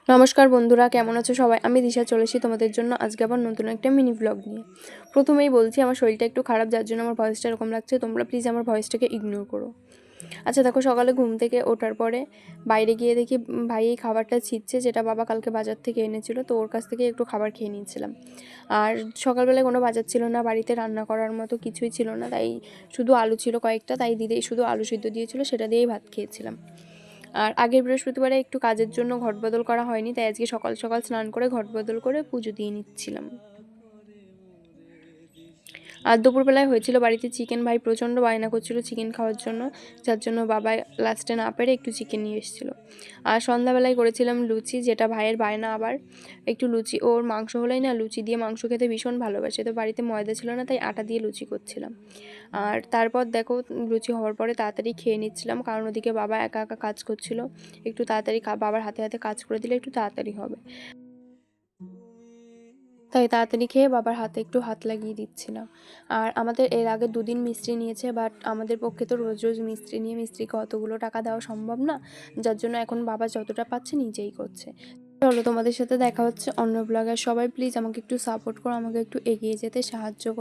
নমস্কার বন্ধুরা, কেমন আছো সবাই? আমি দিশা চলে এসেছি তোমাদের জন্য আজকে আবার নতুন একটা মিনি ব্লগ নিয়ে। প্রথমেই বলছি আমার শরীরটা একটু খারাপ, যার জন্য আমার ভয়েসটা এরকম লাগছে। তোমরা প্লিজ আমার ভয়েসটাকে ইগনোর করো। আচ্ছা দেখো, সকালে ঘুম থেকে ওঠার পরে বাইরে গিয়ে দেখি ভাই এই খাবারটা ছিঁড়ছে, যেটা বাবা কালকে বাজার থেকে এনেছিল। তো ওর কাছ থেকে একটু খাবার খেয়ে নিয়েছিলাম। আর সকালবেলায় কোনো বাজার ছিল না, বাড়িতে রান্না করার মতো কিছুই ছিল না, তাই শুধু আলু ছিল কয়েকটা, তাই দিদি শুধু আলু সিদ্ধ দিয়েছিল, সেটা দিয়েই ভাত খেয়েছিলাম। আর আগের বৃহস্পতিবারে একটু কাজের জন্য ঘটবদল করা হয়নি, তাই আজকে সকাল সকাল স্নান করে ঘটবদল করে পুজো দিয়ে নিচ্ছিলাম। আর দুপুরবেলায় হয়েছিল বাড়িতে চিকেন। ভাই প্রচণ্ড বায়না করছিল চিকেন খাওয়ার জন্য, যার জন্য বাবা লাস্টে না পেরে একটু চিকেন নিয়ে এসেছিলো। আর সন্ধ্যাবেলায় করেছিলাম লুচি, যেটা ভাইয়ের বায়না আবার একটু লুচি। ওর মাংস হলেই না লুচি দিয়ে মাংস খেতে ভীষণ ভালোবাসে, তো বাড়িতে ময়দা ছিল না, তাই আটা দিয়ে লুচি করছিলাম। আর তারপর দেখো, লুচি হওয়ার পরে তাড়াতাড়ি খেয়ে নিচ্ছিলাম, কারণ ওদিকে বাবা একা একা কাজ করছিল। একটু তাড়াতাড়ি বাবার হাতে হাতে কাজ করে দিলে একটু তাড়াতাড়ি হবে, তাই তাড়াতাড়ি খেয়ে বাবার হাতে একটু হাত লাগিয়ে দিচ্ছিলাম। আর আমাদের এর আগে দুদিন মিস্ত্রি নিয়েছে, বাট আমাদের পক্ষে তো রোজ রোজ মিস্ত্রি নিয়ে মিস্ত্রিকে অতগুলো টাকা দেওয়া সম্ভব না, যার জন্য এখন বাবা যতটা পাচ্ছে নিজেই করছে। চলো, তোমাদের সাথে দেখা হচ্ছে অন্য ব্লগে। সবাই প্লিজ আমাকে একটু সাপোর্ট করো, আমাকে একটু এগিয়ে যেতে সাহায্য করো।